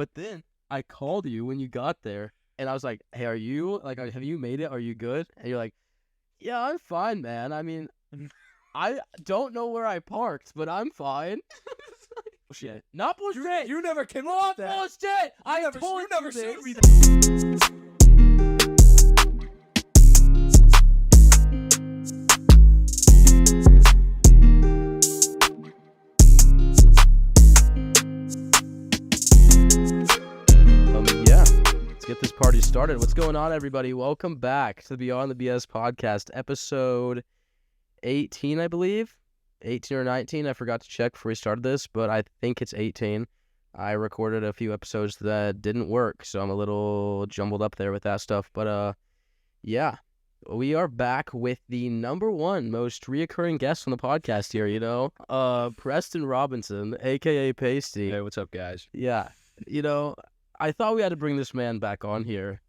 But then I called you when you got there, and I was like, "Hey, have you made it? Are you good?" And you're like, "Yeah, I'm fine, man. I mean, I don't know where I parked, but I'm fine." Bullshit. Not bullshit. You never came Not up with that. bullshit. I never- told you never you showed me this. Yeah. Let's get this party started. What's going on, everybody? Welcome back to the Beyond the BS podcast, episode 18, I believe. 18 or 19. I forgot to check before we started this, but I think it's 18. I recorded a few episodes that didn't work, so I'm a little jumbled up there with that stuff. But yeah, we are back with the number one most reoccurring guest on the podcast here, Preston Robinson, aka Pasty. Hey, what's up, guys? Yeah, I thought we had to bring this man back on here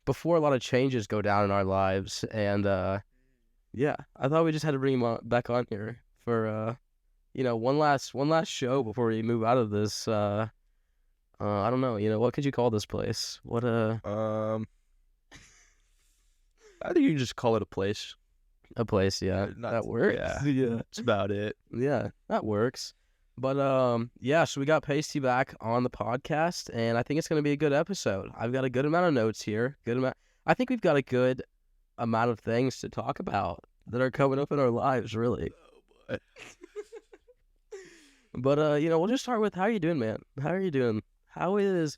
before a lot of changes go down in our lives, and yeah, I thought we just had to bring him back on here for one last show before we move out of this. I don't know. What could you call this place? What I think you can just call it a place. a place? Yeah, that works. Yeah, that's about it. Yeah, that works. But yeah, so we got Pasty back on the podcast, and I think it's gonna be a good episode. I've got a good amount of notes here. I think we've got a good amount of things to talk about that are coming up in our lives, really. Oh, boy. But we'll just start with, how are you doing, man? How are you doing? How is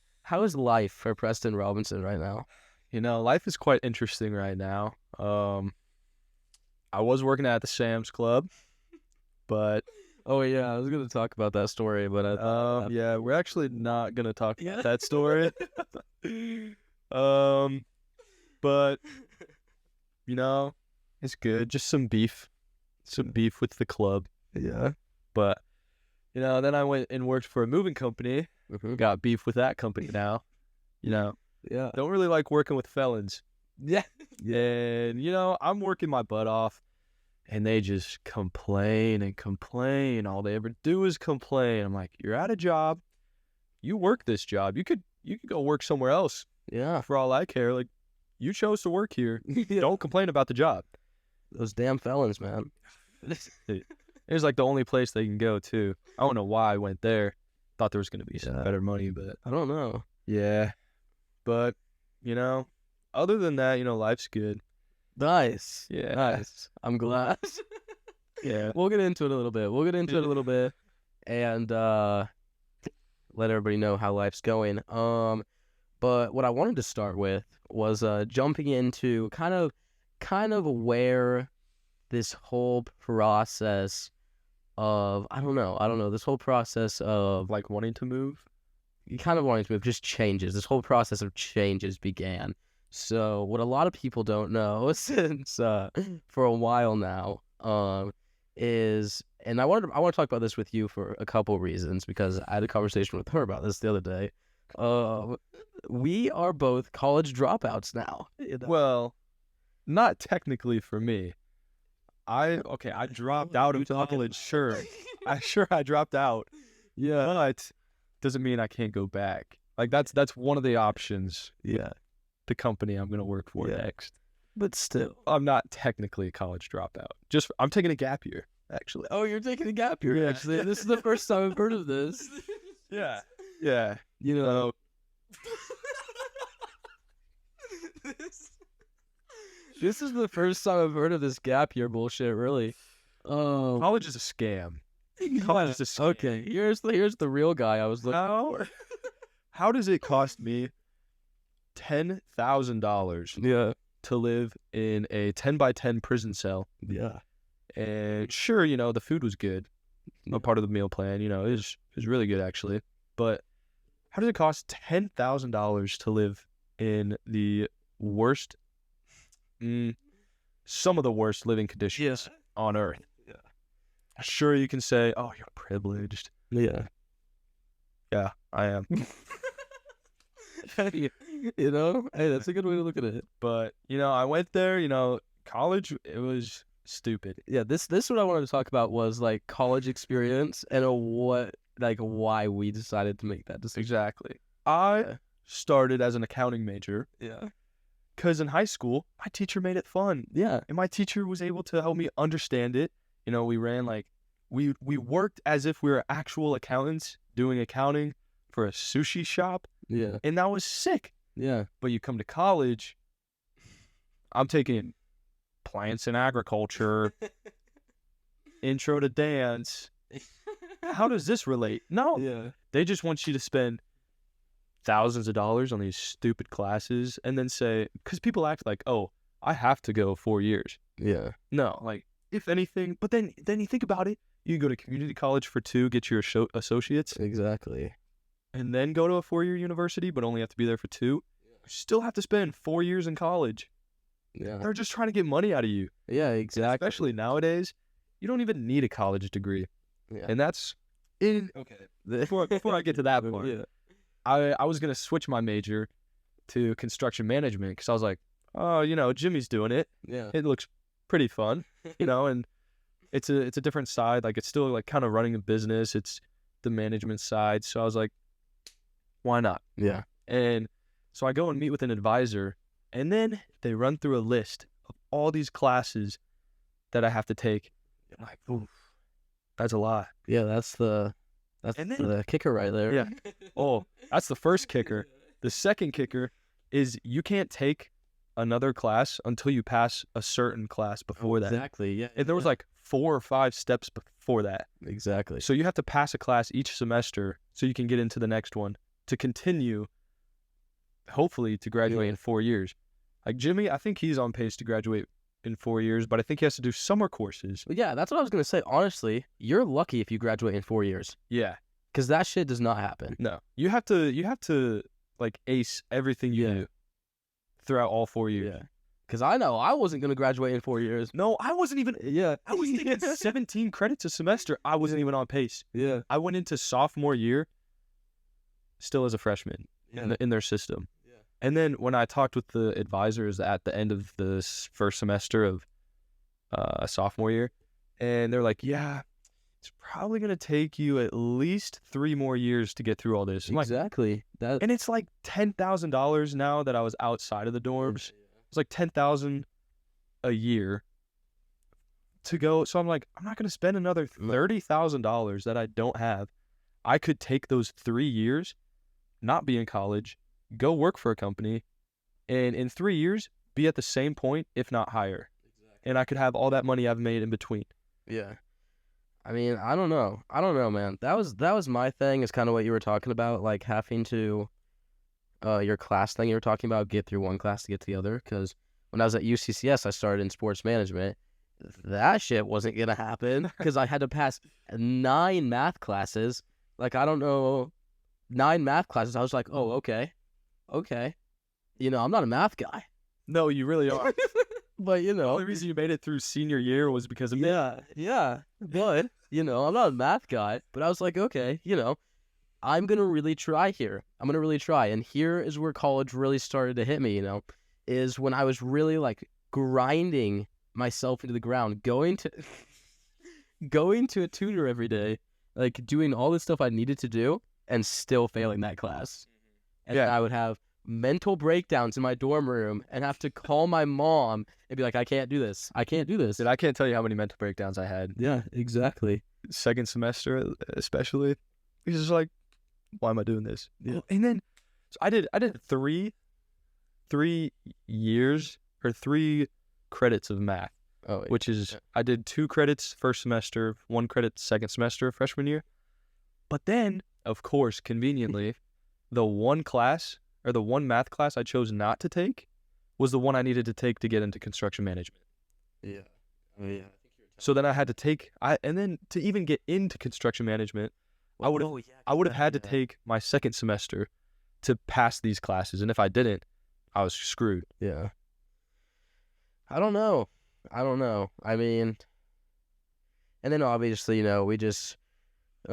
life for Preston Robinson right now? Life is quite interesting right now. I was working at the Sam's Club, but Oh yeah, I was gonna talk about that story, but yeah, we're actually not gonna talk Yeah. about that story. But it's good. Just some beef with the club. yeah. But then I went and worked for a moving company. Got beef with that company now. Yeah. Don't really like working with felons. Yeah. And I'm working my butt off, and they just complain and complain. All they ever do is complain. I'm like, you're at a job. You work this job. You could go work somewhere else. Yeah. For all I care, like, you chose to work here. Don't complain about the job. Those damn felons, man. It's like the only place they can go too. I don't know why I went there. Thought there was gonna be some better money, but I don't know. yeah. But other than that, life's good. Nice. Yeah. Nice. I'm glad. Yeah. We'll get into it a little bit. And let everybody know how life's going. But what I wanted to start with was jumping into kind of where this whole process of this whole process of Like wanting to move. just changes. This whole process of changes began. So what a lot of people don't know since for a while now is, and I want to talk about this with you for a couple of reasons, because I had a conversation with her about this the other day. We are both college dropouts now. Well, not technically for me. I dropped out of college, sure. I dropped out. Yeah. But doesn't mean I can't go back. Like that's one of the options. Yeah. The company I'm gonna work for next. But still. I'm not technically a college dropout. I'm taking a gap year, actually. Oh, you're taking a gap year, actually. This is the first time I've heard of this. Yeah. Yeah. This is the first time I've heard of this gap year bullshit, really. College is a scam. College is a scam. Okay, here's the real guy I was looking for. How does it cost me $10,000 to live in a 10x10 prison cell? Yeah. And sure, the food was good. A part of the meal plan, it was really good, actually. But how does it cost $10,000 to live in the worst, some of the worst living conditions on Earth? Yeah. Sure, you can say, oh, you're privileged. Yeah. Yeah, I am. Hey, that's a good way to look at it. But, I went there, college, it was stupid. Yeah, this what I wanted to talk about was like college experience and what why we decided to make that decision. Exactly. I started as an accounting major. Yeah. Because in high school, my teacher made it fun. Yeah. And my teacher was able to help me understand it. You know, we ran we worked as if we were actual accountants doing accounting for a sushi shop. Yeah. And that was sick. Yeah. But you come to college, I'm taking plants and agriculture, intro to dance. How does this relate? No. Yeah. They just want you to spend thousands of dollars on these stupid classes and then say, because people act like, oh, I have to go 4 years. Yeah. No, like, if anything, but then you think about it, you can go to community college for 2, get your associates, Exactly. and then go to a 4-year university, but only have to be there for 2. You still have to spend 4 years in college. Yeah. They're just trying to get money out of you. Yeah, exactly. Especially nowadays, you don't even need a college degree. Yeah. And that's in okay. Before I get to that part, Yeah. I was gonna switch my major to construction management because I was like, oh, you know, Jimmy's doing it. Yeah. It looks pretty fun, you know, and it's a different side. Like, it's still like kind of running a business. It's the management side. So I was like, why not? Yeah. And so I go and meet with an advisor, and then they run through a list of all these classes that I have to take. I'm like, oof, that's a lot. Yeah, that's the kicker right there. Yeah. Oh, that's the first kicker. The second kicker is you can't take another class until you pass a certain class before that. Exactly. Yeah. And there was like 4 or 5 steps before that. Exactly. So you have to pass a class each semester so you can get into the next one to continue, hopefully, to graduate in 4 years. Like Jimmy, I think he's on pace to graduate in 4 years, but I think he has to do summer courses. Yeah, that's what I was gonna say. Honestly, you're lucky if you graduate in 4 years, Yeah. because that shit does not happen. No. You have to like ace everything you do throughout all 4 years. Yeah. Because I know I wasn't gonna graduate in 4 years. No, I wasn't even. Yeah. I was thinking 17 credits a semester. I wasn't even on pace. Yeah. I went into sophomore year still as a freshman in their system. Yeah. And then when I talked with the advisors at the end of the first semester of sophomore year, and they're like, yeah, it's probably going to take you at least 3 more years to get through all this. I'm like, Exactly. and it's like $10,000 now that I was outside of the dorms. It's like $10,000 a year to go. So I'm like, I'm not going to spend another $30,000 that I don't have. I could take those 3 years, not be in college, go work for a company, and in 3 years, be at the same point, if not higher. Exactly. And I could have all that money I've made in between. Yeah. I mean, I don't know, man. That was my thing, is kind of what you were talking about, like having to, your class thing you were talking about, get through one class to get to the other. Because when I was at UCCS, I started in sports management. That shit wasn't going to happen because I had to pass 9 math classes. Like, I don't know, 9 math classes. I was like, oh, okay. You know, I'm not a math guy. No, you really are. But, you The know. only reason you made it through senior year was because of me. Yeah. But, you know, I'm not a math guy. But I was like, okay, you know, I'm going to really try here. And here is where college really started to hit me, you know, is when I was really, like, grinding myself into the ground, going to a tutor every day, like, doing all the stuff I needed to do and still failing that class. And Yeah. I would have mental breakdowns in my dorm room and have to call my mom and be like, I can't do this. Dude, I can't tell you how many mental breakdowns I had. Yeah, exactly. Second semester, especially. It's just like, why am I doing this? Yeah. And then, so I did 3 years or 3 credits of math. Oh, Which is, I did 2 credits first semester, 1 credit second semester freshman year. But then, of course, conveniently, the one math class I chose not to take was the one I needed to take to get into construction management. yeah. Oh, yeah. So then I had to take, and then to even get into construction management, I would have had to take my second semester to pass these classes. And if I didn't, I was screwed. Yeah. I don't know. I mean, and then obviously, you know, we just, I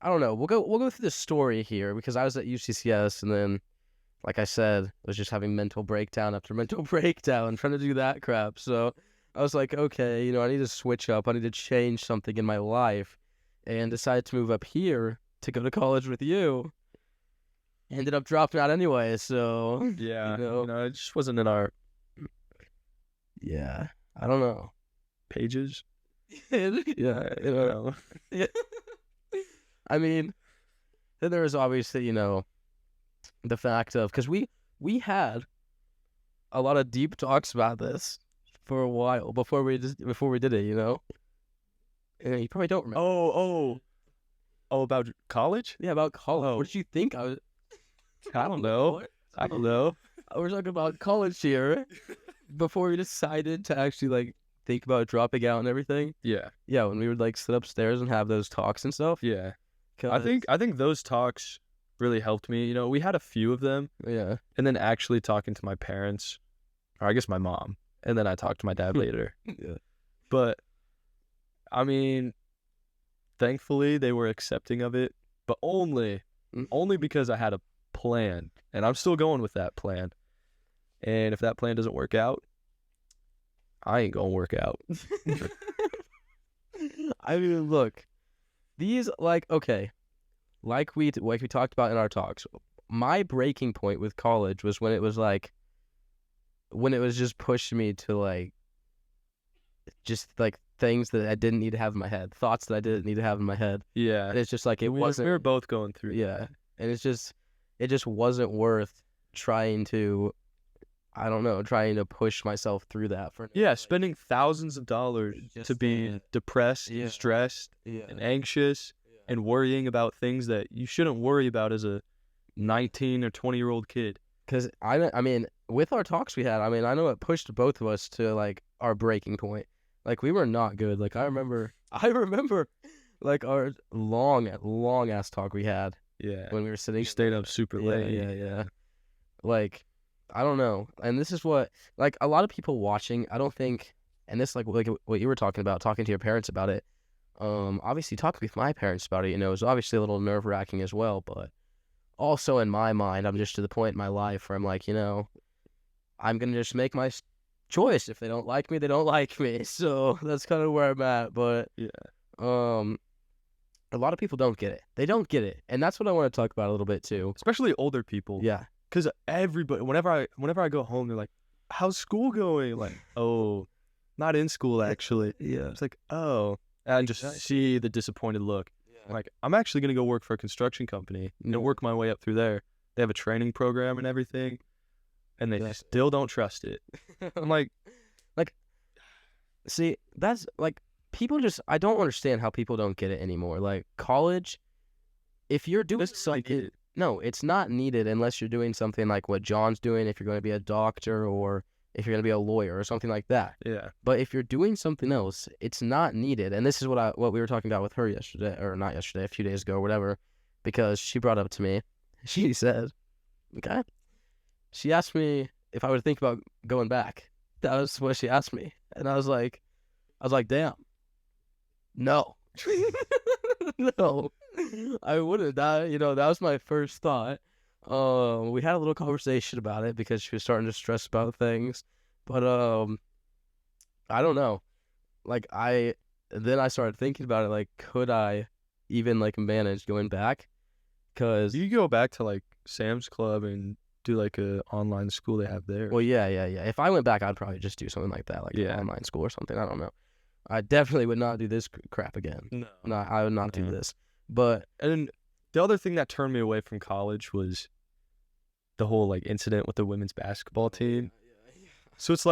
don't know. We'll go through the story here because I was at UCCS, and then, like I said, I was just having mental breakdown after mental breakdown, trying to do that crap. So I was like, okay, you know, I need to switch up. I need to change something in my life. and decided to move up here to go to college with you. Ended up dropping out anyway, so Yeah, you know. it just wasn't in our Yeah, I don't know. pages. Yeah, You know. Yeah. I mean, then there was obviously, the fact of, because we had a lot of deep talks about this for a while before we did it, And you probably don't remember. Oh, about college? Yeah, about college. Oh. What did you think? I don't know. What? I don't know. We're talking about college here before we decided to actually think about dropping out and everything. Yeah. Yeah, when we would sit upstairs and have those talks and stuff. Yeah. I think those talks really helped me. We had a few of them. Yeah. And then actually talking to my parents, or I guess my mom, and then I talked to my dad later. Yeah. But I mean, thankfully they were accepting of it, but only because I had a plan, and I'm still going with that plan. And if that plan doesn't work out, I ain't gonna work out. I mean, look, these okay, like we talked about in our talks. My breaking point with college was when it was just pushing me to things that I didn't need to have in my head, thoughts that I didn't need to have in my head. Yeah, and it's just it wasn't. We were both going through. Yeah, and it just wasn't worth trying to. I don't know, trying to push myself through that for. Yeah, spending thousands of dollars to be depressed, stressed, and anxious, and worrying about things that you shouldn't worry about as a 19 or 20-year-old kid. Because I mean, with our talks we had, I mean, I know it pushed both of us to our breaking point. We were not good. I remember our long ass talk we had. Yeah. When we were sitting. You stayed up super late. Yeah. I don't know. And this is what, a lot of people watching, I don't think, and this, what you were talking about, talking to your parents about it, obviously talking with my parents about it, is obviously a little nerve-wracking as well, but also in my mind, I'm just to the point in my life where I'm I'm going to just make my choice. If they don't like me, they don't like me. So that's kind of where I'm at, but, yeah. A lot of people don't get it. They don't get it. And that's what I want to talk about a little bit too. Especially older people. Yeah. Because everybody, whenever I go home, they're like, "How's school going?" Oh, not in school actually. Yeah. It's oh, and just see the disappointed look. Yeah. I'm actually gonna go work for a construction company and work my way up through there. They have a training program and everything, and they still don't trust it. I'm see, that's people just. I don't understand how people don't get it anymore. College, if you're doing something. No, it's not needed unless you're doing something like what John's doing, if you're going to be a doctor or if you're going to be a lawyer or something like that. Yeah. But if you're doing something else, it's not needed. And this is what we were talking about with her yesterday, or not yesterday, a few days ago or whatever, because she brought up to me, she said, okay, she asked me if I would think about going back. That was what she asked me. And I was like, damn, no. No, I wouldn't. That was my first thought. We had a little conversation about it because she was starting to stress about things, but I don't know. Then I started thinking about it. Could I even manage going back? Because you go back to Sam's Club and do a online school they have there. Well, yeah. If I went back, I'd probably just do something like that, an online school or something. I don't know. I definitely would not do this crap again. No, I would not do this. But and the other thing that turned me away from college was the whole incident with the women's basketball team. Yeah. So it's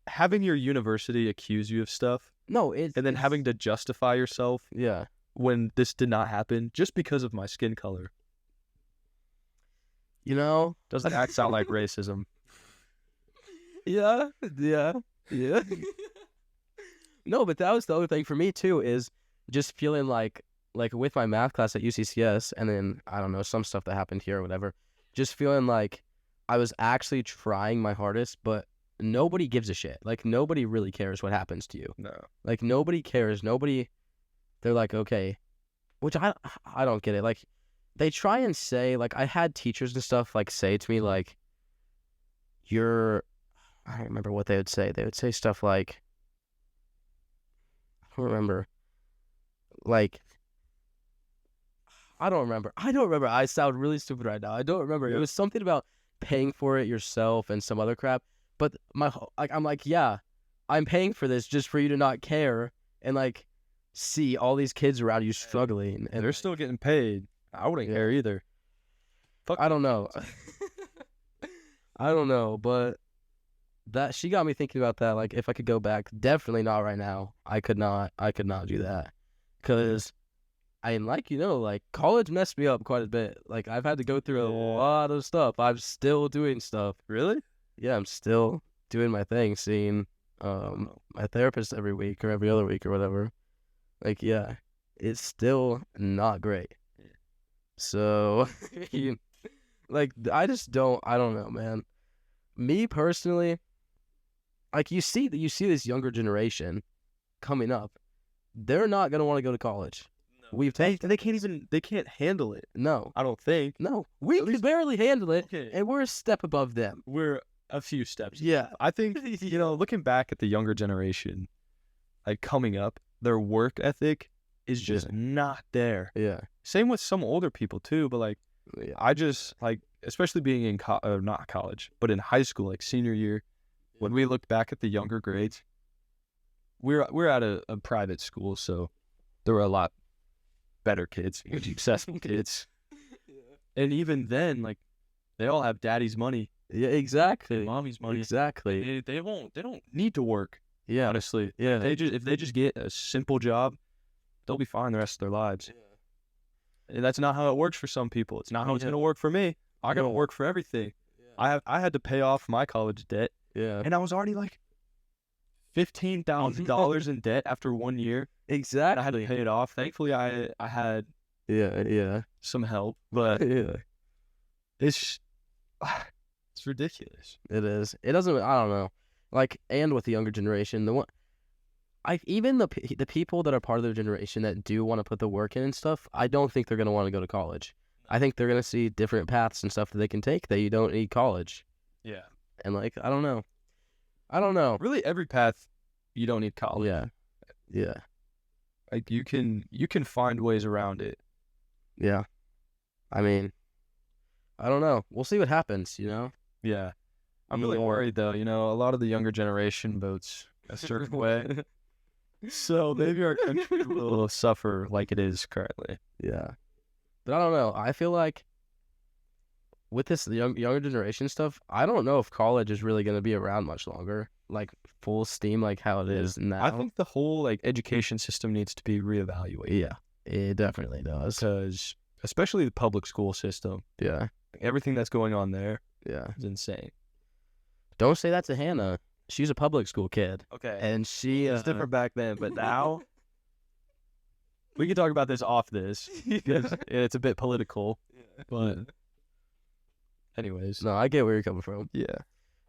having your university accuse you of stuff. No, and then having to justify yourself. Yeah. When this did not happen just because of my skin color. Doesn't that sound like racism? Yeah. No, but that was the other thing for me too, is just feeling like with my math class at UCCS, and then I don't know, some stuff that happened here or whatever, just feeling like I was actually trying my hardest, but nobody gives a shit. Nobody really cares what happens to you. No. Nobody cares. Nobody. They're okay, which I don't get it. They try and say I had teachers and stuff say to me you're. I don't remember what they would say. They would say stuff I don't remember. I don't remember. I sound really stupid right now. I don't remember. It was something about paying for it yourself and some other crap. But I'm like, yeah, I'm paying for this just for you to not care and like see all these kids around you struggling, and they're still getting paid. I wouldn't care either. Fuck. I don't know. I don't know, but that she got me thinking about that. Like, if I could go back, definitely not right now. I could not do that, because like college messed me up quite a bit. Like, I've had to go through a lot of stuff. I'm still doing stuff. Really? Yeah, I'm still doing my thing, seeing my therapist every week or every other week or whatever. Like, yeah, it's still not great. So, like, I don't know, man. Me personally, like, you see this younger generation coming up. They're not gonna want to go to college. No. They can't handle it. No, I don't think. no, we can barely handle it, Okay. and we're a step above them. We're a few steps. Yeah, I think, looking back at the younger generation, like coming up, their work ethic is just not there. yeah, Same with some older people too, but like, yeah. I just like, especially being in not college, but in high school, like senior year, when we looked back at the younger grades, we're at a private school, so there were a lot better kids, successful kids, and even then, like, they all have daddy's money, Yeah, exactly. mommy's money. Exactly. They don't need to work. Yeah, Honestly, yeah. if they just get a simple job, they'll be fine the rest of their lives. And that's not how it works for some people. It's not how it's gonna work for me. I gotta work for everything. I had to pay off my college debt, Yeah, and I was already like $15,000 in debt after 1 year. exactly. I had to pay it off. Thankfully, I had Yeah, some help, but yeah. it's ridiculous. It is. It doesn't. I don't know. Like, and with the younger generation, even the people that are part of their generation that do want to put the work in and stuff, I don't think they're gonna want to go to college. I think they're gonna see different paths and stuff that they can take that you don't need college. Yeah. And like, I don't know. Really, every path you don't need college. Yeah. Like, you can find ways around it. Yeah. I mean, I don't know. We'll see what happens. Yeah. I'm really worried though. A lot of the younger generation votes a certain way. So maybe our country will suffer like it is currently. Yeah. But I don't know. I feel like with this younger generation stuff, I don't know if college is really going to be around much longer, like full steam, like how it is now. I think the whole like education system needs to be reevaluated. Yeah, it definitely does. Because especially the public school system, Yeah, everything that's going on there yeah. is insane. Don't say that to Hannah. She's a public school kid, Okay. and she It's different back then, but now we can talk about this off this because it's a bit political. But anyways, No, I get where you're coming from. yeah,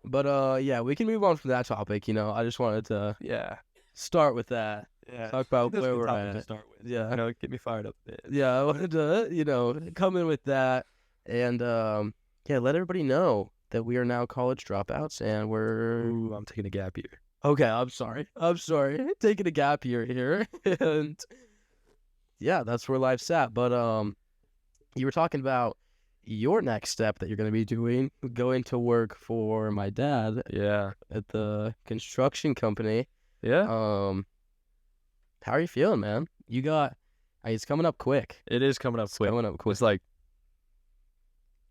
But yeah, we can move on from that topic. I just wanted to start with that. yeah. Talk about That's a where good we're topic to at. start with. Yeah. Get me fired up a bit. Yeah, I wanted to, come in with that and let everybody know that we are now college dropouts and we're Ooh, I'm taking a gap year. okay. I'm sorry. Taking a gap year here, and yeah, that's where life's at. But you were talking about your next step that you're going to be doing, going to work for my dad Yeah, at the construction company. yeah. How are you feeling, man? It's coming up quick. It is coming up quick. Coming up quick. It's like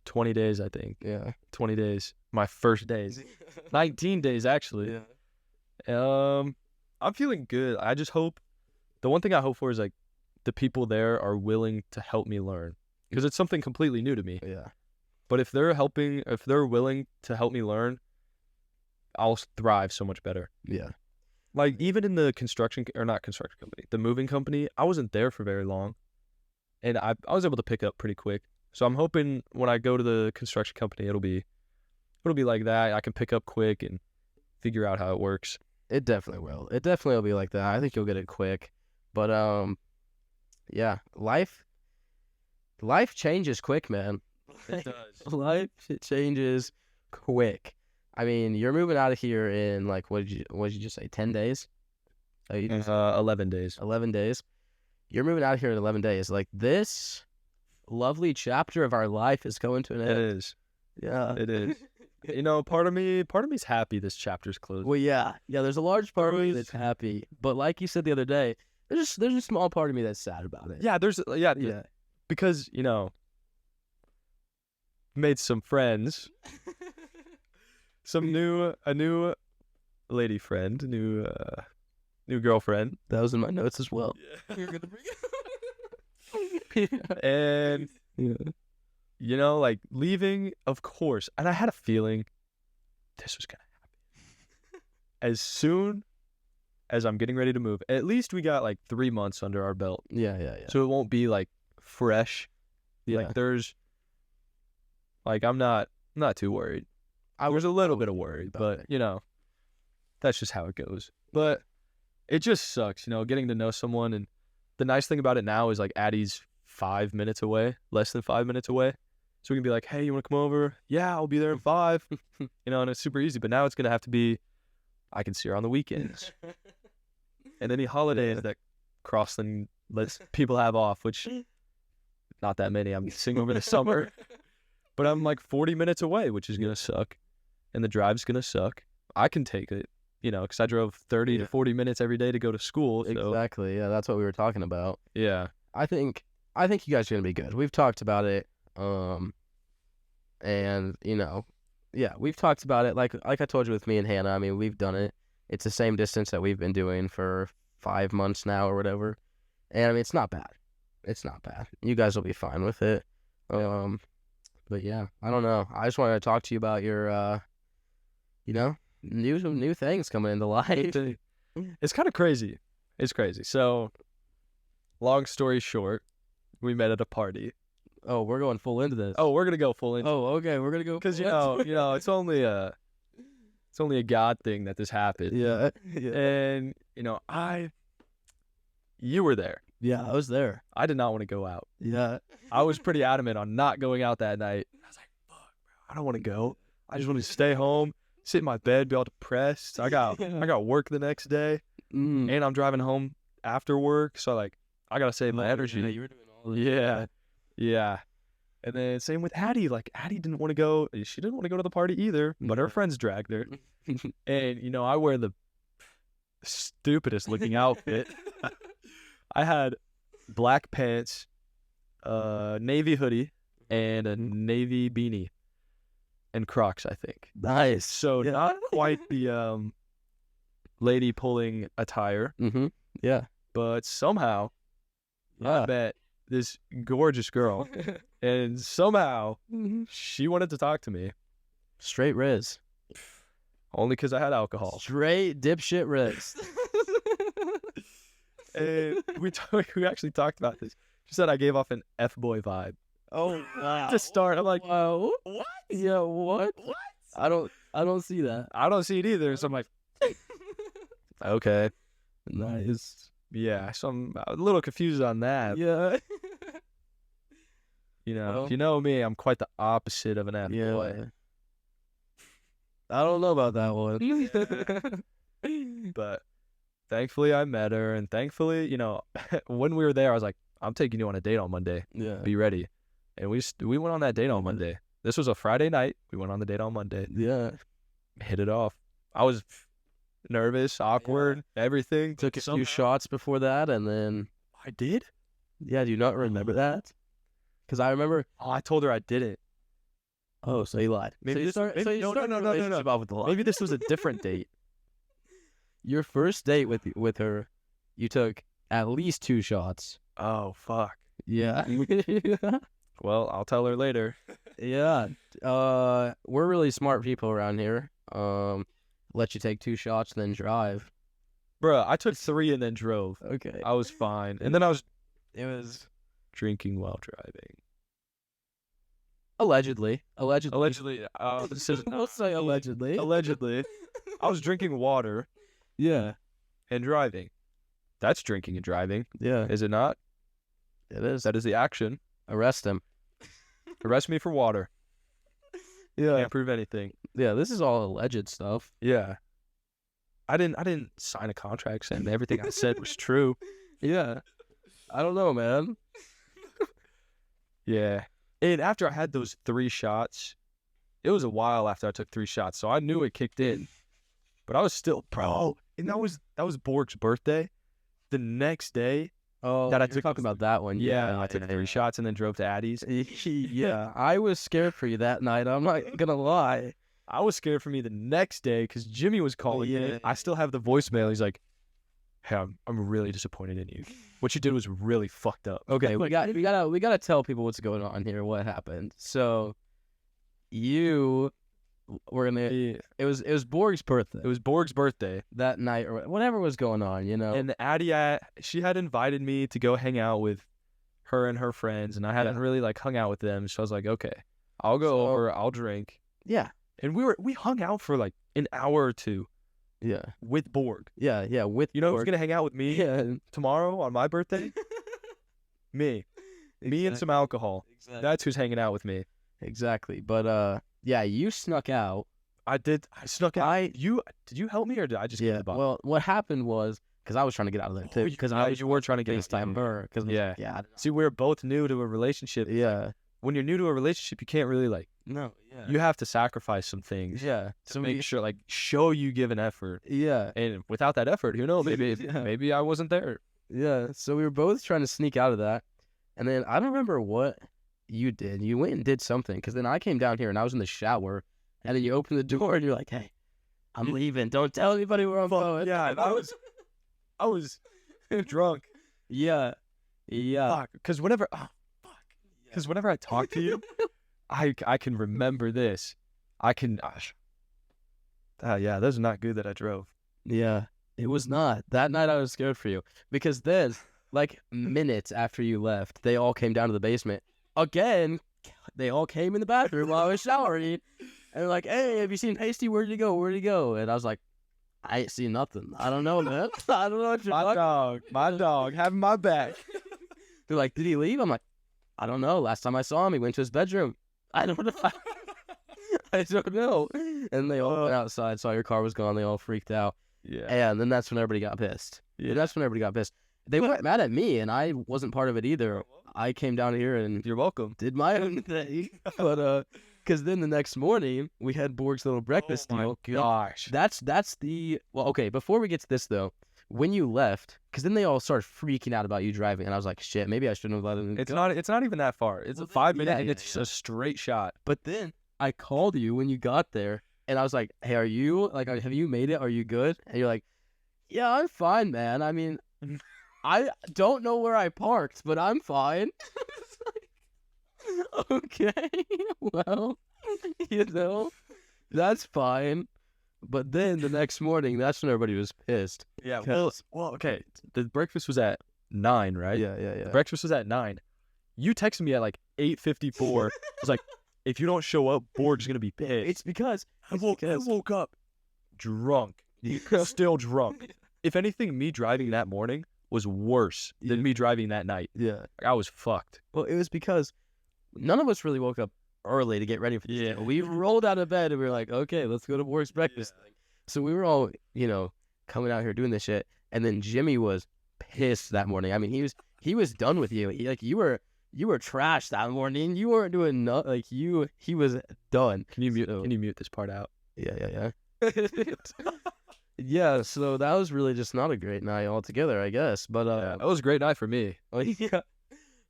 20 days, I think. Yeah. 20 days. My first days. 19 days, actually. Yeah. I'm feeling good. I just hope, the one thing I hope for is like the people there are willing to help me learn, because it's something completely new to me. Yeah. But if they're willing to help me learn, I'll thrive so much better. Yeah. Like, even in the not construction company, the moving company, I wasn't there for very long, and I was able to pick up pretty quick. So I'm hoping when I go to the construction company, it'll be like that. I can pick up quick and figure out how it works. It definitely will. It definitely will be like that. I think you'll get it quick. But yeah, life changes quick, man. It does. Life changes quick. I mean, you're moving out of here in like what did you just say? 10 days? 11 days. 11 days. You're moving out of here in 11 days. Like, this lovely chapter of our life is going to an It end. is. Yeah. It is. You know, part of me's happy this chapter's closed. Well, yeah. There's a large part of me Always- that's happy, but like you said the other day, there's a small part of me that's sad about it. Yeah, Yeah. because, you know, made some friends, a new lady friend, new girlfriend. That was in my notes as well. Yeah. You're gonna bring And, yeah. you know, like, leaving, of course. And I had a feeling this was going to happen. As soon as I'm getting ready to move, at least we got, like, 3 months under our belt. Yeah. So it won't be, like, fresh. Yeah. Like, I'm not too worried. I was a little bit of worry, but, you know, that's just how it goes. But it just sucks, you know, getting to know someone. And the nice thing about it now is, like, Addie's 5 minutes away, less than 5 minutes away. So we can be like, hey, you want to come over? Yeah, I'll be there in 5. You know, and it's super easy. But now it's going to have to be, I can see her on the weekends. And any holidays that Crossland lets people have off, which not that many. I'm seeing over the summer. But I'm like 40 minutes away, which is going to suck. And the drive's going to suck. I can take it, you know, because I drove 30 to 40 minutes every day to go to school. So, Exactly. Yeah, that's what we were talking about. yeah. I think you guys are gonna be good. We've talked about it. And you know, yeah, we've talked about it. Like I told you with me and Hannah. I mean, we've done it. It's the same distance that we've been doing for 5 months now or whatever. And I mean, it's not bad. It's not bad. You guys will be fine with it. But yeah, I don't know. I just wanted to talk to you about your, you know, new things coming into life. It's kind of crazy. It's crazy. So, long story short, we met at a party. Oh, we're going full into this. Oh, we're gonna go full into. Oh, okay, we're gonna go because full into you know, it's only a God thing that this happened. Yeah. And you know, you were there. Yeah, I was there. I did not want to go out. Yeah. I was pretty adamant on not going out that night. I was like, fuck, bro, I don't want to go. I just want to stay home, sit in my bed, be all depressed. I got work the next day, and I'm driving home after work, so like I gotta save my energy. Yeah, you were doing all this. Yeah. And then same with Addie. Like Addie didn't want to go. She didn't want to go to the party either, but her friends dragged her. And you know, I wear the stupidest looking outfit. I had black pants, navy hoodie, and a navy beanie, and Crocs, I think. Nice. So not quite the lady pulling attire, Mm-hmm. Yeah. but somehow I met this gorgeous girl, and somehow she wanted to talk to me. Straight Riz. Only because I had alcohol. Straight dipshit Riz. And we actually talked about this. She said I gave off an F-boy vibe. Oh wow. To start, I'm like, wow. what? Yeah, what? What? I don't see that. I don't see it either. So I'm like, okay. Nice. Yeah, so I'm a little confused on that. Yeah. You know, Well, if you know me, I'm quite the opposite of an F-boy. Yeah. I don't know about that one. But thankfully I met her, and thankfully, you know, when we were there, I was like, I'm taking you on a date on Monday. Yeah. Be ready. And we went on that date on Monday. This was a Friday night. We went on the date on Monday. Yeah. Hit it off. I was nervous, awkward, everything. Took a few shots before that, and then I did? yeah. Do you not remember that? Because I remember. Oh, I told her I didn't. Oh, so you lied. Maybe so you this- start. maybe- So you no, start no, the no, no, no. relationship off with the lie. Maybe this was a different date. Your first date with her, you took at least 2 shots. Oh, fuck. Yeah. Well, I'll tell her later. Yeah. We're really smart people around here. Let you take 2 shots, then drive. Bruh, I took 3 and then drove. Okay. I was fine. And then I was It was drinking while driving. allegedly. Allegedly. This is I'll say allegedly. allegedly. I was drinking water Yeah. and driving. That's drinking and driving, Yeah. is it not? It is. That is the action. Arrest him. Arrest me for water. Yeah. Can't prove anything. Yeah. This is all alleged stuff. Yeah. I didn't sign a contract saying everything I said was true. Yeah. I don't know, man. Yeah. And after I had those 3 shots, it was a while after I took 3 shots, so I knew it kicked in. But I was still, bro. And that was Borg's birthday. The next day, Oh, that I you're took talking about that one. yeah, I took 3 shots and then drove to Addie's. Yeah, I was scared for you that night. I'm not gonna lie. I was scared for me the next day because Jimmy was calling me. Yeah. I still have the voicemail. He's like, "Hey, I'm really disappointed in you. What you did was really fucked up." Okay, we gotta tell people what's going on here. What happened? So, you were gonna. It was Borg's birthday. It was Borg's birthday That night or whatever was going on. and Addie, she had invited me to go hang out with her and her friends, and I hadn't really like hung out with them. So I was like, "Okay, I'll go over. I'll drink." Yeah. And we hung out for like an hour or 2 Yeah. with Borg. Yeah. With You know who's Borg. gonna hang out with me Yeah. tomorrow on my birthday? Me and some alcohol. Exactly. That's who's hanging out with me. Exactly. But yeah, you snuck out. I snuck out. Did you help me or did I just get the box? Well, what happened was because I was trying to get out of there too. Because you were trying to get FaceTime her. Because Yeah. yeah. See, we're both new to a relationship. Yeah. When you're new to a relationship, you can't really like. No. Yeah. You have to sacrifice some things Yeah. to make sure, like, show you give an effort. Yeah. And without that effort, who knows? Maybe Yeah. maybe I wasn't there. Yeah. So we were both trying to sneak out of that, and then I don't remember what you did. You went and did something because then I came down here and I was in the shower, and then you opened the door and you're like, "Hey, I'm leaving. Don't tell anybody where I'm going." Yeah, I was drunk. Yeah. Fuck. Because whenever I talk to you, I can remember this. I can. Yeah, that's not good that I drove. Yeah. It was not. That night I was scared for you because then, like minutes after you left, they all came down to the basement. Again, they all came in the bathroom while I was showering. And they're like, "Hey, have you seen Pasty? Where'd you go? Where'd you go?" And I was like, "I ain't seen nothing. I don't know, man. I don't know what you're talking." My dog, having my back. They're like, "Did he leave?" I'm like, "I don't know. Last time I saw him, he went to his bedroom. I don't know." I don't know. And they all went outside, saw your car was gone. They all freaked out. Yeah. And then that's when everybody got pissed. Yeah, that's when everybody got pissed. They weren't mad at me, and I wasn't part of it either. I came down here and You're welcome. did my own thing. But because then the next morning we had Borg's little breakfast deal. Gosh. That's the well. Okay, before we get to this though, when you left, because then they all started freaking out about you driving, and I was like, shit, maybe I shouldn't have let them. It's go. not. It's not even that far. It's Well, a 5 then- minute. yeah, and yeah, it's yeah. a straight shot. But then I called you when you got there, and I was like, "Hey, are you like, have you made it? Are you good?" And you're like, "Yeah, I'm fine, man. I mean, I don't know where I parked, but I'm fine." It's like, okay, well, that's fine. But then the next morning, that's when everybody was pissed. Yeah. 'Cause- Well. Okay. The breakfast was at 9, right? Yeah. The breakfast was at 9. You texted me at like 8:54. I was like, if you don't show up, Borg's gonna be pissed. It's because I woke up drunk. Still drunk. If anything, me driving that morning was worse than me driving that night. Yeah. Like, I was fucked. Well, it was because none of us really woke up early to get ready for this. Yeah. We rolled out of bed and we were like, "Okay, let's go to Borg's breakfast." So we were all, coming out here doing this shit. And then Jimmy was pissed that morning. I mean, he was done with you. You were trashed that morning. You weren't doing nothing. He was done. Can you mute this part out? Yeah. Yeah, so that was really just not a great night altogether, I guess. But That was a great night for me. yeah.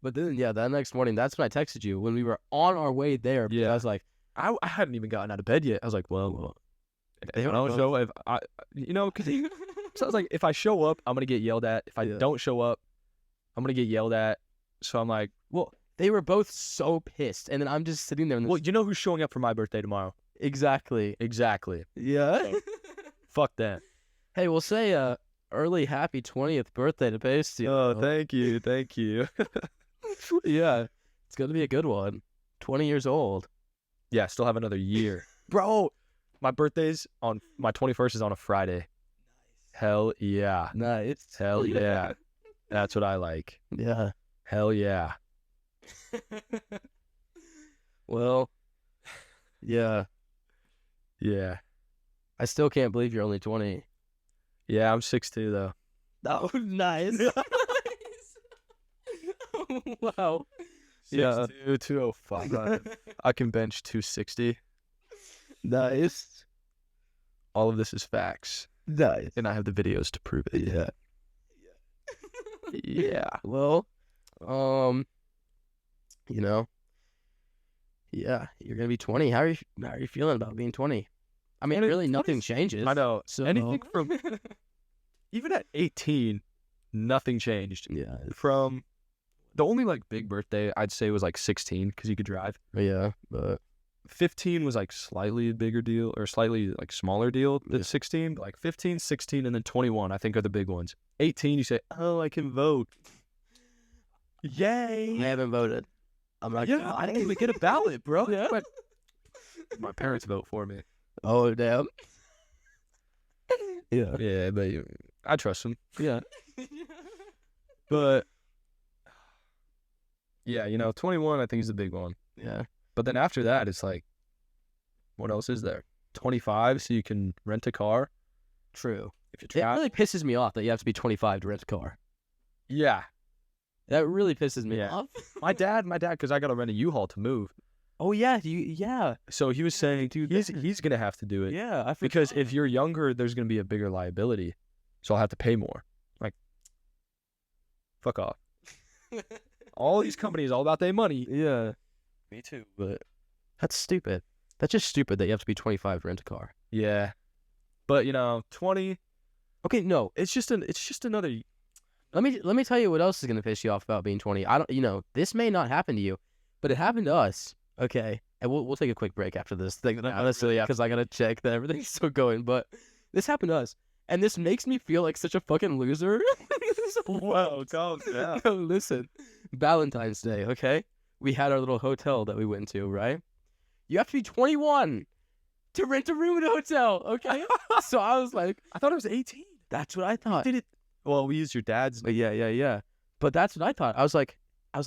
But then that next morning, that's when I texted you when we were on our way there. Because Yeah. I was like, I hadn't even gotten out of bed yet. I was like, well, if I don't show up, because so I was like, if I show up, I'm gonna get yelled at. If I don't show up, I'm gonna get yelled at. So I'm like, well, they were both so pissed, and then I'm just sitting there. well, you know who's showing up for my birthday tomorrow? Exactly. Yeah. Fuck that. Hey, we'll say early happy 20th birthday to Pasty. Thank you. Yeah, it's gonna be a good one. 20 years old. Yeah, still have another year, bro. My 21st is on a Friday. Nice. Hell yeah. Nice. Hell yeah. That's what I like. Yeah. Hell yeah. Well, yeah. Yeah. I still can't believe you're only 20. Yeah, I'm 6'2" though. Oh, nice. Wow. Yeah. 6'2", 205. I can bench 260. Nice. All of this is facts. Nice. And I have the videos to prove it. Yeah. Yeah. Well, you know, yeah, you're gonna be 20. How are you feeling about being 20? I mean, And really, nothing changes. I know. So Anything from even at 18, nothing changed. Yeah. From the only like big birthday I'd say was like 16 because you could drive. Yeah, but 15 was like slightly a bigger deal or slightly like smaller deal than 16. But like 15, 16, and then 21 I think are the big ones. 18, you say, oh, I can vote. Yay! I haven't voted. I'm not. Yeah, I didn't even get a ballot, bro. Yeah. My parents vote for me. Oh damn. Yeah. Yeah, but I trust them. Yeah. But yeah, 21 I think is the big one. Yeah. But then after that, it's like, what else is there? 25, so you can rent a car. True. If you It try. really pisses me off that you have to be 25 to rent a car. Yeah, That really pisses me Yeah. off. my dad, because I got to rent a U-Haul to move. Oh yeah, yeah. So he was saying, dude, he's gonna have to do it. Yeah, I forgot. Because if you're younger, there's gonna be a bigger liability, so I'll have to pay more. Like, fuck off. All these companies, all about their money. Yeah. Me too. But that's stupid. That's just stupid that you have to be 25 to rent a car. Yeah, but 20. Okay, no. It's just another. Let me tell you what else is gonna piss you off about being 20. I don't. This may not happen to you, but it happened to us. Okay, and we'll take a quick break after this thing. Honestly, because I gotta check that everything's still going. But this happened to us, and this makes me feel like such a fucking loser. Whoa, calm down. No, listen, Valentine's Day. Okay, we had our little hotel that we went to. Right, you have to be 21 to rent a room at a hotel. Okay, so I was like, I thought it was 18. that's what I thought. Did it? Well, we used your dad's. But yeah. But that's what I thought. I was like, I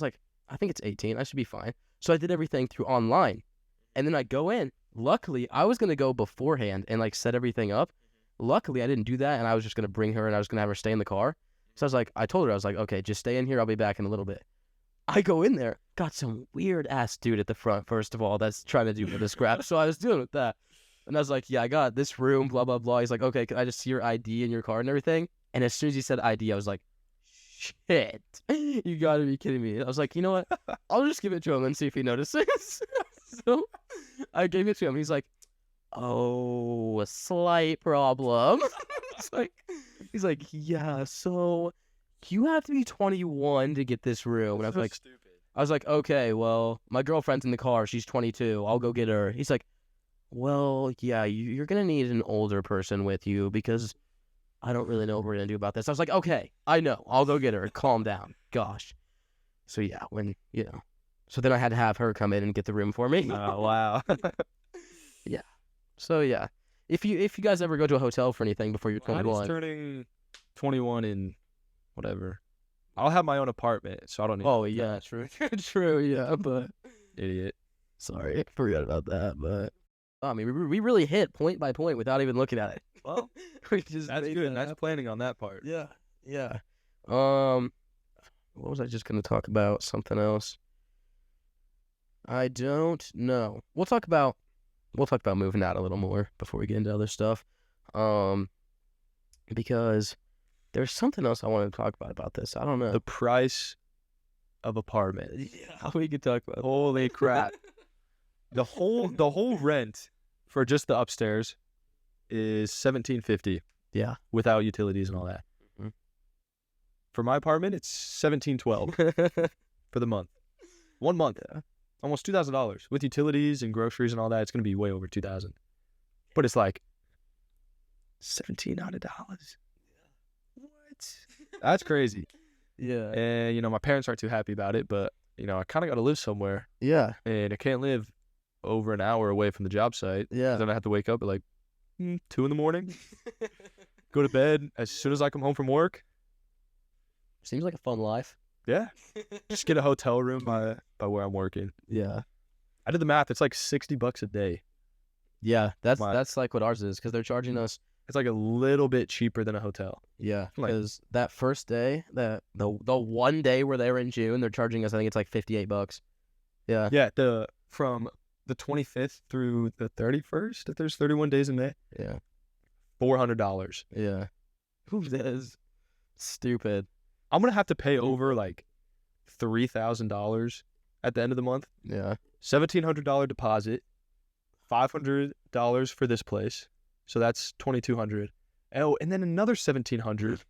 think it's 18. I should be fine. So I did everything through online. And then I go in. Luckily, I was going to go beforehand and like set everything up. Luckily, I didn't do that. And I was just going to bring her and I was going to have her stay in the car. So I told her, I was like, okay, just stay in here. I'll be back in a little bit. I go in there. Got some weird ass dude at the front, first of all, that's trying to do the scrap. So I was dealing with that. And I was like, yeah, I got this room, blah, blah, blah. He's like, okay, can I just see your ID and your card and everything? And as soon as he said ID, I was like, shit, you gotta be kidding me. I was like, you know what? I'll just give it to him and see if he notices. So I gave it to him. He's like, oh, a slight problem. He's like, yeah, so you have to be 21 to get this room. And I was like, stupid. I was like, okay, well, my girlfriend's in the car. She's 22. I'll go get her. He's like, well, yeah, you're going to need an older person with you because I don't really know what we're going to do about this. I was like, okay, I know. I'll go get her. Calm down. Gosh. So, yeah, so then I had to have her come in and get the room for me. Oh, wow. Yeah. So, yeah. If you guys ever go to a hotel for anything before you're Well, 21. I'm turning 21 in whatever. I'll have my own apartment, so I don't need. Oh, yeah, true. True, yeah, but. Idiot. Sorry, I forgot about that, but. I mean, we really hit point by point without even looking at it. Well, We just that's made good. that Nice happen. planning on that part. Yeah. What was I just gonna talk about? Something else. I don't know. We'll talk about moving out a little more before we get into other stuff. Because there's something else I wanted to talk about this. I don't know. The price of apartment. Yeah, we could talk about. Holy crap. The whole rent for just the upstairs is $1,750 Yeah. without utilities and all that. Mhm. For my apartment, it's $1,712 for the month. 1 month. Yeah. Almost $2,000 with utilities and groceries and all that. It's going to be way over $2,000. But it's like $1,700. What? That's crazy. Yeah. And my parents aren't too happy about it, but I kind of got to live somewhere, Yeah. and I can't live over an hour away from the job site. Yeah. Then I have to wake up at like 2 a.m, go to bed as soon as I come home from work. Seems like a fun life. Yeah, just get a hotel room by where I'm working. Yeah. I did the math. It's like $60 a day. Yeah. My- That's like what ours is because they're charging us. It's like a little bit cheaper than a hotel. Yeah, Like- because that first day, the one day where they were in June, they're charging us. I think it's like $58. Yeah. Yeah, from the 25th through the 31st, if there's 31 days in May, Yeah. $400. Yeah. That is stupid. I'm going to have to pay over like $3,000 at the end of the month. Yeah. $1,700 deposit, $500 for this place. So that's $2,200. Oh, and then another $1,700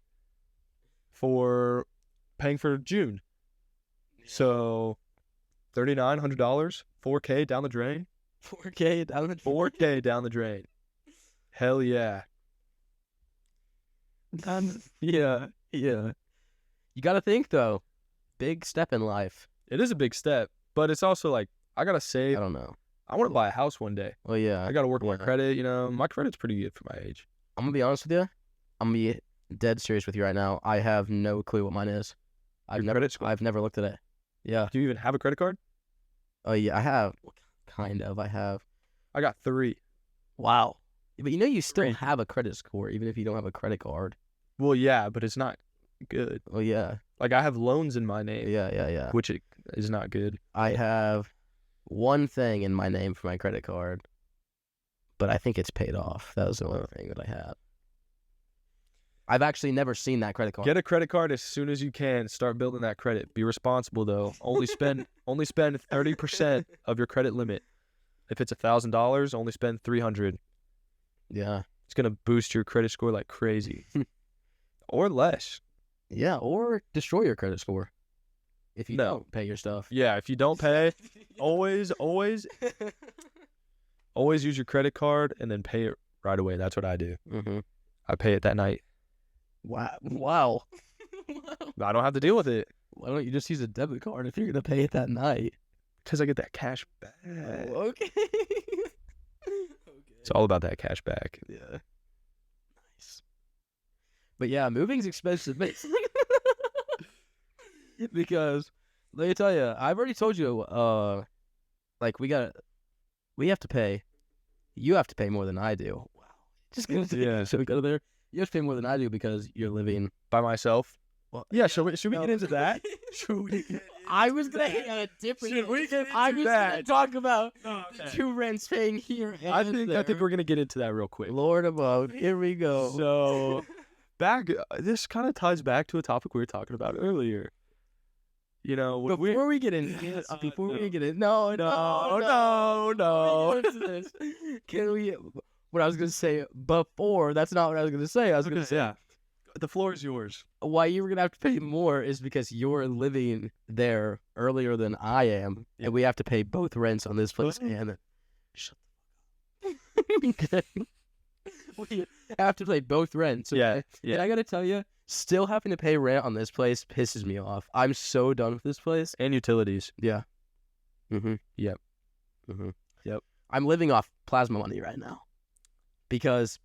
for paying for June. So $3,900, $4K down the drain. 4K down the 4K down the drain. Hell yeah. Yeah. Yeah. You got to think though. Big step in life. It is a big step, but it's also like I gotta I save. don't know. I want to buy a house one day. Well, yeah. I gotta work my Yeah. credit. You know, my credit's pretty good for my age. I'm gonna be honest with you. I'm gonna be dead serious with you right now. I have no clue what mine is. Your credit score? I've never looked at it. Yeah. Do you even have a credit card? Oh yeah, I have. Kind of. I have. I got 3. Wow. But you still Great. have a credit score even if you don't have a credit card. Well, yeah, but it's not good. Oh yeah. Like I have loans in my name, Yeah. which it is not good. I have one thing in my name for my credit card, but I think it's paid off. That was the only thing that I have. I've actually never seen that credit card. Get a credit card as soon as you can. Start building that credit. Be responsible though. Only spend 30% of your credit limit. If it's $1,000, only spend $300. Yeah. It's gonna boost your credit score like crazy, or less. Yeah, or destroy your credit score if you No. don't pay your stuff. Yeah, if you don't pay, always use your credit card and then pay it right away. That's what I do. Mm-hmm. I pay it that night. Wow. I don't have to deal with it Why don't you just use a debit card if you're gonna pay it that night? because I get that cash back. Oh, okay. It's all about that cash back. Yeah. Nice. But yeah, moving's expensive. Because let me tell you, I've already told you, like we have to pay. You have to pay more than I do. Wow. Just gonna Yeah. So we go there. You have to pay more than I do because you're living. By myself. Well, Yeah, should we no. get into that? Should we get I was gonna hit on a different. Should we get I into was gonna that? talk about Oh, the okay. 2 rents paying here. I and think there. we're gonna get into that real quick. Lord above, here we go. So this kind of ties back to a topic we were talking about earlier. You know, when Before we get in, no. no. Can we? What I was gonna say before, that's not what I was gonna say. I was gonna say Yeah, the floor is yours. why you were gonna have to pay more is because you're living there earlier than I am, and we have to pay both rents on this place. And shut the fuck up. We have to pay both rents. Okay? Yeah. And I gotta tell you, still having to pay rent on this place pisses me off. I'm so done with this place. And utilities. Yeah. Mm-hmm. Yep. Mm-hmm. Yep. I'm living off plasma money right now. Because,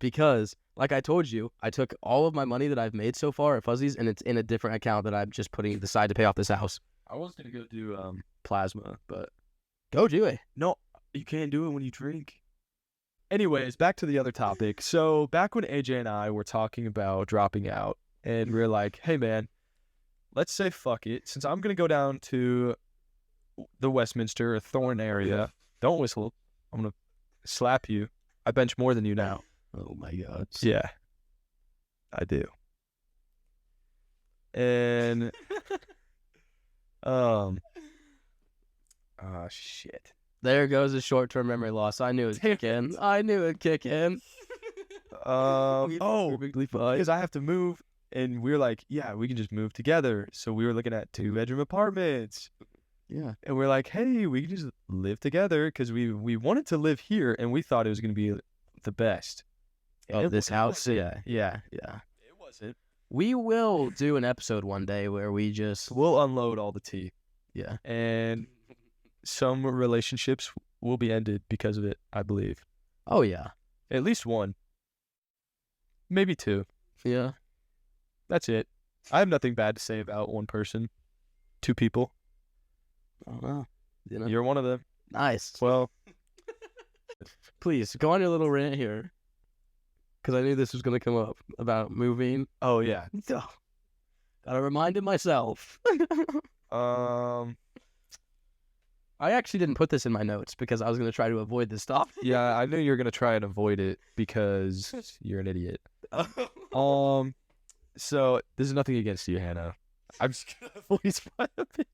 like I told you, I took all of my money that I've made so far at Fuzzies, and it's in a different account that I'm just putting aside to pay off this house. I was gonna go do plasma, but Go do it. no, you can't do it when you drink. Anyways, back to the other topic. So back when AJ and I were talking about dropping out, and we were like, hey man, let's say fuck it. Since I'm gonna go down to the Westminster or Thorn area, don't whistle. I'm gonna slap you. I bench more than you now. Oh my God. Yeah, I do. And shit. There goes a short-term memory loss. I knew it'd kick in. Perfectly fine. Because I have to move, and we were like, yeah, we can just move together. So we were looking at 2-bedroom apartments, Yeah. and we're like, hey, we can just live together because we wanted to live here, and we thought it was gonna be the best. Oh, this house. Yeah. Yeah. It wasn't. We will do an episode one day where we just. We'll unload all the tea, Yeah. and some relationships will be ended because of it, I believe. Oh yeah. At least one. Maybe 2. Yeah. That's it. I have nothing bad to say about one person. 2 people. I don't know. You know. You're one of them. Nice. Well, Please go on your little rant here, because I knew this was gonna come up about moving. oh yeah. Gotta remind myself. I actually didn't put this in my notes because I was going to try to avoid this topic. Yeah, I knew you were gonna try and avoid it because you're an idiot. So this is nothing against you, Hannah. I'm just gonna voice my opinion.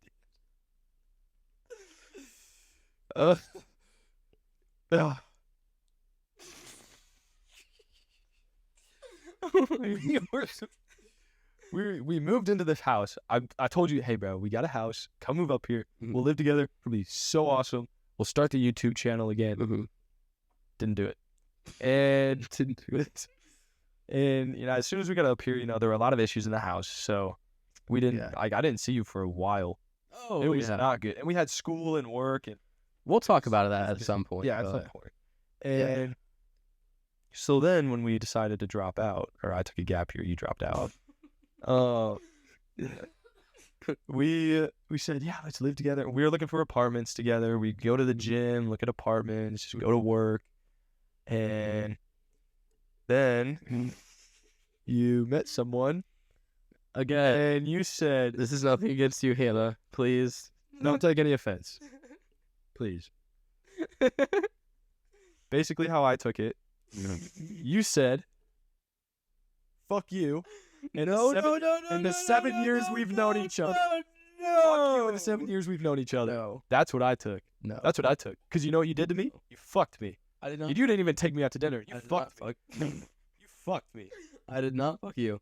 We moved into this house. I told you, hey bro, we got a house. Come move up here. We'll live together. It'll be so awesome. We'll start the YouTube channel again. Didn't do it. And didn't do it. And as soon as we got up here, there were a lot of issues in the house. So we didn't I didn't see you for a while. Oh, it was not good. And we had school and work, and we'll talk about that at some point. yeah, at some point. And so then when we decided to drop out, or I took a gap year, you dropped out. We said, yeah, let's live together. We were looking for apartments together. We go to the gym, look at apartments, just go to work. And then you met someone Again, and you said, this is nothing against you, Hannah. Please. don't take any offense. Please. Basically how I took it, you said, fuck you. In the 7 years we've known each other. Fuck you in the 7 years we've known each other. No. That's what I took. No. That's what I took. Because you know what you did to me? You fucked me. I did not. You didn't even take me out to dinner. You I did fucked not me. You fucked me. I did not fuck you.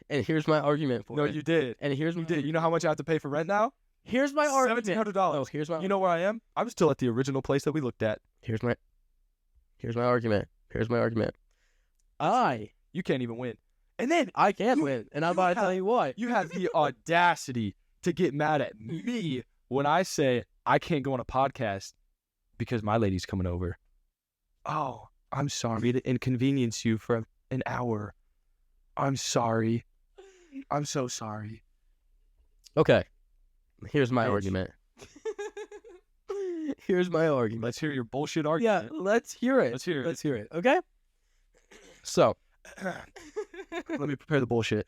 And here's my argument for No, it. you did. And here's You my did. You know how much I have to pay for rent now? Here's my argument. $1,700. Oh, here's my. You know where I am? I'm still at the original place that we looked at. Here's my argument. Here's my argument. You can't even win. And then I can't win, and I'm about to tell you why. you have the audacity to get mad at me when I say I can't go on a podcast because my lady's coming over. Oh, I'm sorry to inconvenience you for an hour. I'm sorry. I'm so sorry. Okay. Here's my Bitch. argument. Here's my argument. Let's hear your bullshit Yeah, argument. let's hear it. Let's hear it. Let's hear it. Okay? So, Let me prepare the bullshit.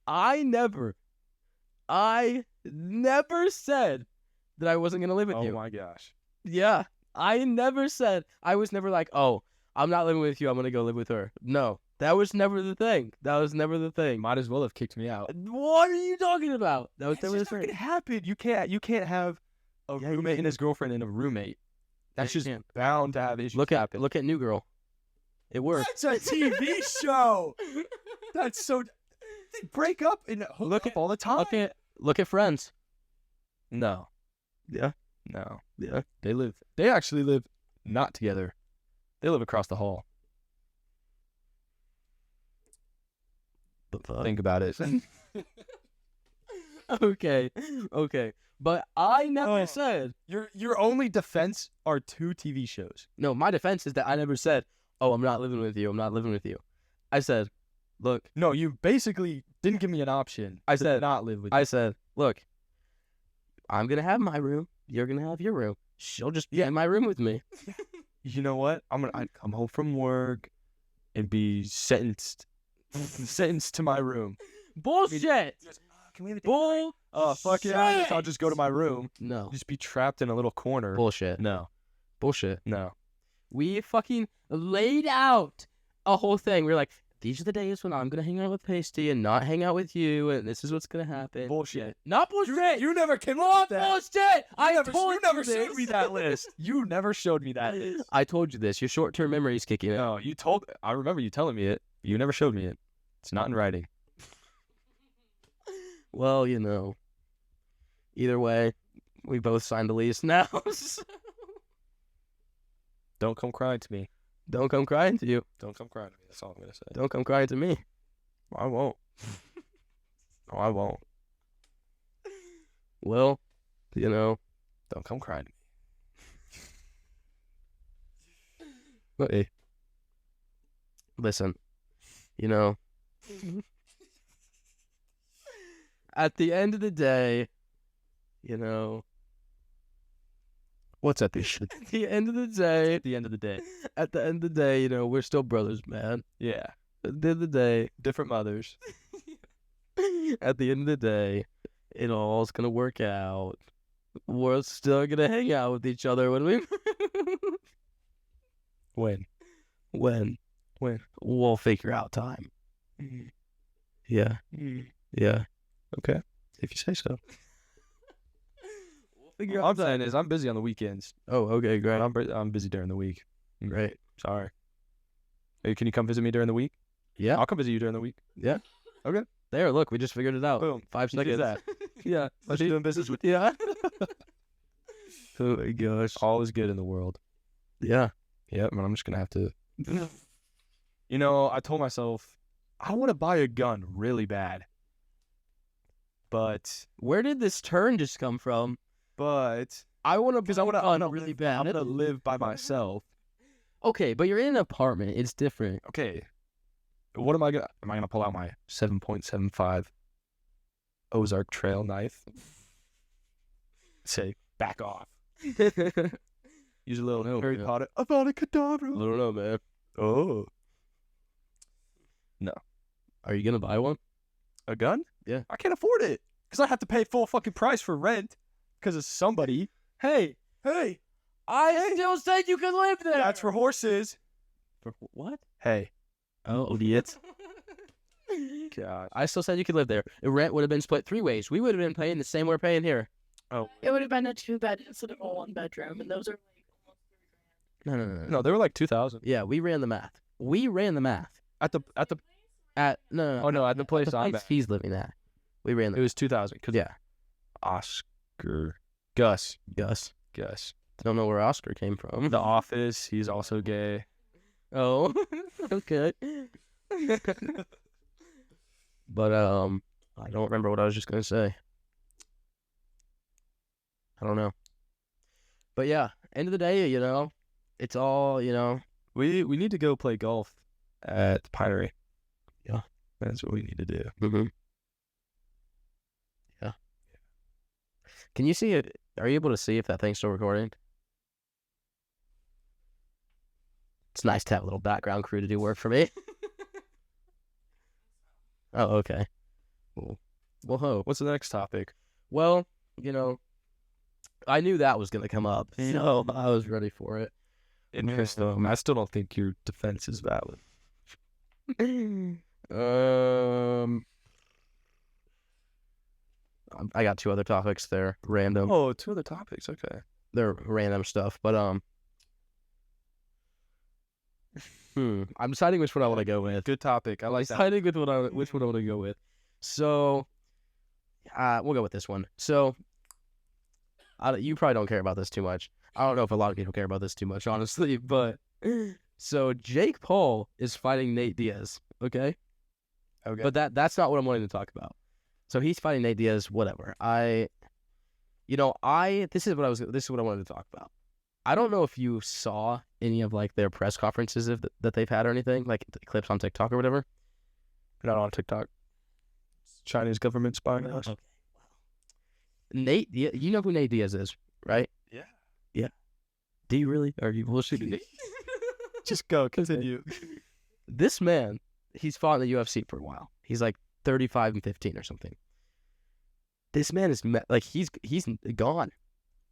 I never said that I wasn't going to live with Oh you. my gosh. Yeah. I never said, I was never like, oh, I'm not living with you. I'm going to go live with her. No, that was never the thing. That was never the thing. Might as well have kicked me out. What are you talking about? That was It's never the just not thing. gonna happen. You can't have a Yeah, you roommate can. and his girlfriend and a roommate. That's you just can. bound to have issues. Look at New Girl. It worked. That's a TV show. That's so. They break up and hook up all the time. Look at Friends. No. Yeah. No. Yeah. They actually live not together. They live across the hall. Think about it. Okay. But I never said. Your only defense are 2 TV shows. No, my defense is that I never said, oh, I'm not living with you. I'm not living with you. I said, look. No, you basically didn't give me an option. I to said not live with you. I said, look, I'm going to have my room. You're going to have your room. She'll just be in my room with me. You know what? I'd come home from work and be sentenced to my room. Bullshit. Can we have a Bull. Oh, fuck yeah. I'll just go to my room. No. Just be trapped in a little corner. Bullshit. No. Bullshit. No. We fucking laid out a whole thing. We were like, these are the days when I'm going to hang out with Pasty and not hang out with you, and this is what's going to happen. Bullshit. Not bullshit. You never came up with that. Bullshit. You never showed me that list. You never showed me that list. I told you this. Your short-term memory is kicking in. No, I remember you telling me it. You never showed me it. It's not in writing. Well, either way, we both signed a lease now. Don't come crying to me. Don't come crying to you. Don't come crying to me. That's all I'm going to say. Don't come crying to me. I won't. No, I won't. Well, Don't come crying to me. hey, listen, at the end of the day, What's at the at the end of the day, the end of the day? at the end of the day, we're still brothers, man. Yeah. At the end of the day, Different mothers. at the end of the day, it all's gonna work out. We're still gonna hang out with each other when we When? when we'll figure out time. Yeah. Yeah. Okay. If you say so. We'll figure All out I'm saying is I'm busy on the weekends. Oh, okay, great. I'm busy during the week. Great. Sorry. Hey, can you come visit me during the week? Yeah. I'll come visit you during the week. Yeah. Okay. There, look, we just figured it out. Boom. 5 You did seconds. that. Yeah. Let's doing business with Yeah. Oh my gosh. all is good in the world. Yeah. Yep, and I'm just gonna have to. You know, I told myself I want to buy a gun really bad, but Where did this turn just come from? I want to because I want to really bad. I'm gonna live by myself. Okay, but you're in an apartment. It's different. Okay, what am I gonna pull out my 7.75 Ozark Trail knife? Say back off. Use a little Harry Potter. I found a cadabra. I don't know, man. Oh, Are you gonna buy one? a gun? Yeah. I can't afford it because I have to pay full fucking price for rent because of somebody. Hey, Hey, I still said you could live there. that's for horses. For what? Hey, Oh, idiot. God. I still said you could live there. The rent would have been split 3 ways. We would have been paying the same we're paying here. Oh, It would have been a 2-bed instead of a 1-bedroom, and those are like almost No. no, they were like 2,000 Yeah, we ran the math. at the. At no. Oh no, at the place I'm at, he's living at. We ran it the was 2,000. yeah. Oscar, Gus. Don't know where Oscar came from. The Office. He's also gay. Oh, okay. But I don't remember what I was just gonna say. I don't know. But yeah, end of the day, you know, it's all, you know. We need to go play golf at the Pinery. Yeah. That's what we need to do. Mm-hmm. Yeah. Can you see it? Are you able to see if that thing's still recording? It's nice to have a little background crew to do work for me. Oh, okay. Well, hope. What's the next topic? Well, you know, I knew that was going to come up, so I was ready for it. Interesting. I still don't think your defense is valid. I got 2 other topics there, random. Oh, 2 other topics. Okay. They're random stuff, but I'm deciding which one I want to go with. Good topic. I like that. Deciding with which one I want to go with. So, we'll go with this one. So, you probably don't care about this too much. I don't know if a lot of people care about this too much, honestly, but so Jake Paul is fighting Nate Diaz, okay? Okay. But that's not what I'm wanting to talk about. So he's fighting Nate Diaz, whatever. This is what I wanted to talk about. I don't know if you saw any of like their press conferences that they've had or anything, like the clips on TikTok or whatever. Not on TikTok. Chinese government spying on us. Okay. Nate, you know who Nate Diaz is, right? Yeah. Yeah. Do you really? Are you bullshitting me? Just go. Continue. This man, he's fought in the UFC for a while. He's like 35-15 or something. This man is like he's gone.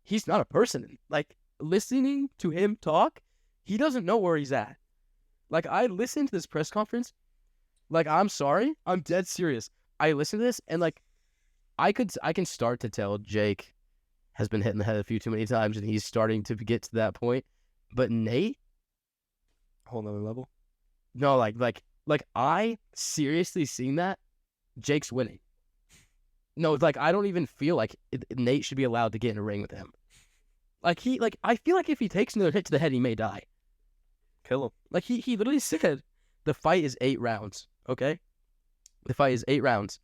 He's not a person. Like listening to him talk, he doesn't know where he's at. Like I listened to this press conference. Like I'm sorry, I'm dead serious. I listened to this and like I can start to tell Jake has been hit in the head a few too many times and he's starting to get to that point. But Nate, Whole nother level. no, like I seriously seen that Jake's winning. No, like I don't even feel like Nate should be allowed to get in a ring with him. I feel like if he takes another hit to the head, he may die. Kill him. Like he literally said, the fight is 8 rounds. Okay, the fight is 8 rounds.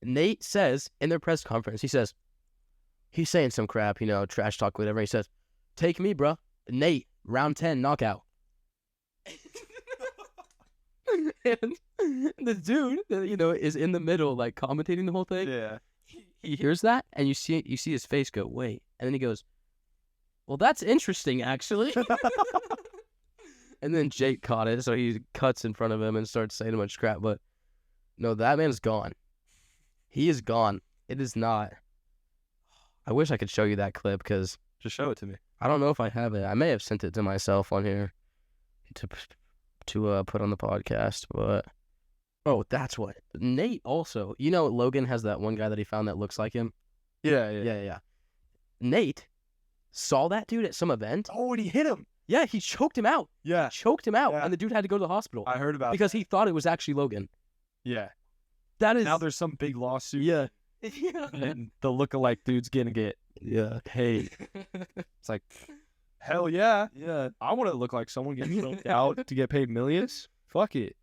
Nate says in their press conference, he's saying some crap, you know, trash talk, whatever. He says, "Take me, bro, Nate, round 10 knockout." And the dude, you know, is in the middle, like commentating the whole thing. Yeah. He hears that, and you see his face go, "Wait," and then he goes, "Well, that's interesting, actually." And then Jake caught it, so he cuts in front of him and starts saying a bunch of crap. But no, that man's gone. He is gone. It is not. I wish I could show you that clip because Just show it to me. I don't know if I have it. I may have sent it to myself on here to put on the podcast, but oh, that's what Nate also. You know, Logan has that one guy that he found that looks like him. Yeah. Nate saw that dude at some event. Oh, and he hit him. Yeah, he choked him out. Yeah. Choked him out, Yeah. and the dude had to go to the hospital I heard about because he thought it was actually Logan. Yeah. That is Now there's some big lawsuit. yeah. And the lookalike dude's gonna get paid. It's like, hell yeah. Yeah. I want to look like someone getting choked out to get paid millions. Fuck it.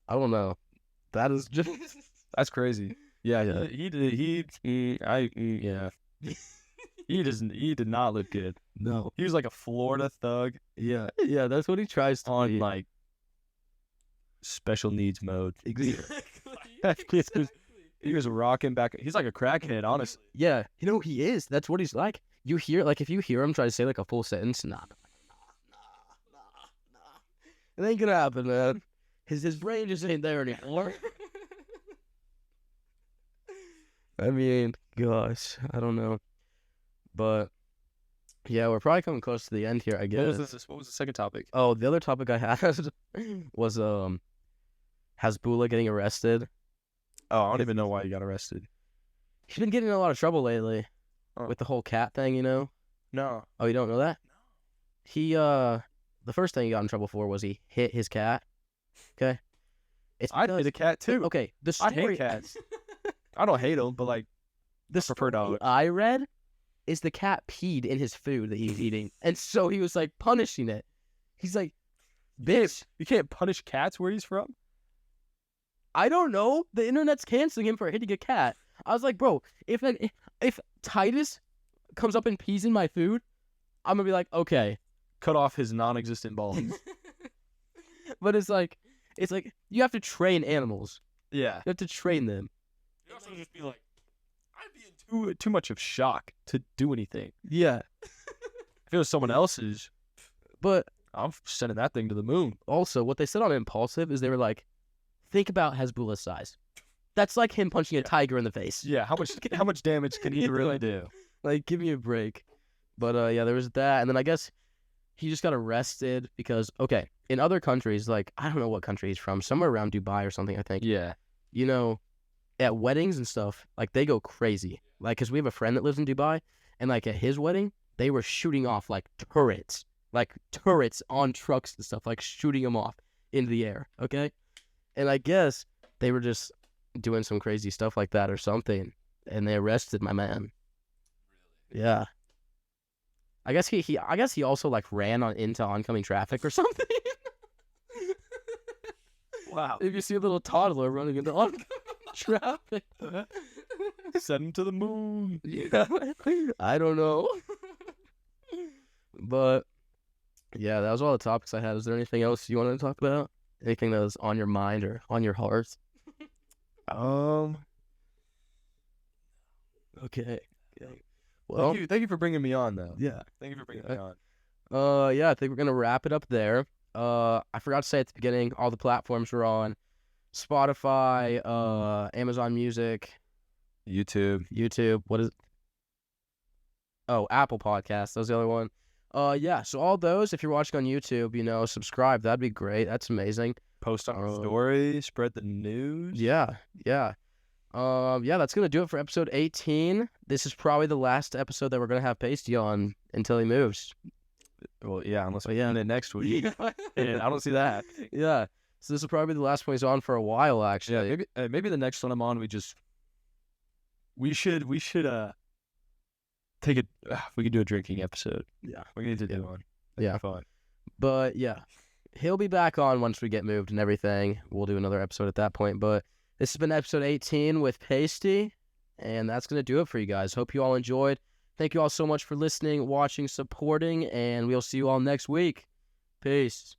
I don't know. That is just That's crazy. yeah. He did not look good. No. He was like a Florida thug Yeah. That's what he tries to on be. like special needs mode. Exactly. He was rocking back. He's like a crackhead, honestly. Yeah, you know he is. That's what he's like. You hear like if you hear him try to say like a full sentence, nah. It ain't gonna happen, man. His brain just ain't there anymore. I mean, gosh, I don't know, but yeah, we're probably coming close to the end here. I guess. What was the second topic? Oh, the other topic I had was Hasbulla getting arrested. Oh, I don't even know why he got arrested. He's been getting in a lot of trouble lately Oh. with the whole cat thing, you know. No. Oh, you don't know that? He the first thing he got in trouble for was he hit his cat. Okay. I'd hit a cat too. Okay, the I story hate cats. I don't hate them, but like the prefer story dogs. I read is the cat peed in his food that he's eating, and so he was like punishing it. He's like, bitch, you can't punish cats where he's from. I don't know. The internet's canceling him for hitting a cat. I was like, bro, if Titus comes up and pees in my food, I'm gonna be like, okay. Cut off his non-existent balls. But it's like you have to train animals. Yeah. You have to train them. You also just be like, I'd be in too much of shock to do anything. Yeah. If it was someone else's, But I'm sending that thing to the moon. also, what they said on Impulsive is they were like, think about Hasbulla's size. That's like him punching a tiger in the face. Yeah. How much damage can he really do? Like, give me a break. But yeah, there was that, and then I guess he just got arrested because in other countries, like I don't know what country he's from, somewhere around Dubai or something, I think. Yeah. You know, at weddings and stuff, like they go crazy. Like, cause we have a friend that lives in Dubai, and like at his wedding, they were shooting off like turrets on trucks and stuff, like shooting them off into the air. Okay, and I guess they were just doing some crazy stuff like that or something, and they arrested my man. Yeah. I guess he also like ran into oncoming traffic or something. Wow. If you see a little toddler running into oncoming traffic, Send him to the moon. yeah, I don't know. But yeah, that was all the topics I had. Is there anything else you wanted to talk about? Anything that was on your mind or on your heart? Okay. Well, Thank you for bringing me on, though. yeah. Thank you for bringing me on. Yeah, I think we're gonna wrap it up there. I forgot to say at the beginning, all the platforms we're on: Spotify, Amazon Music, YouTube. What is it? Oh, Apple Podcasts. That was the other one. Yeah. So all those, if you're watching on YouTube, subscribe. That'd be great. That's amazing. Post on our story. Spread the news. Yeah. Yeah, that's gonna do it for episode 18. This is probably the last episode that we're gonna have Pasty on until he moves. Well, yeah, unless we yeah. end it next week. And I don't see that. Yeah. So this will probably be the last one he's on for a while, actually. Yeah, maybe the next one I'm on, we should take it. We could do a drinking episode. Yeah. We need to do one. Yeah. Fun. But yeah, he'll be back on once we get moved and everything. We'll do another episode at that point. But this has been episode 18 with Pasty, and that's going to do it for you guys. Hope you all enjoyed. Thank you all so much for listening, watching, supporting, and we'll see you all next week. Peace.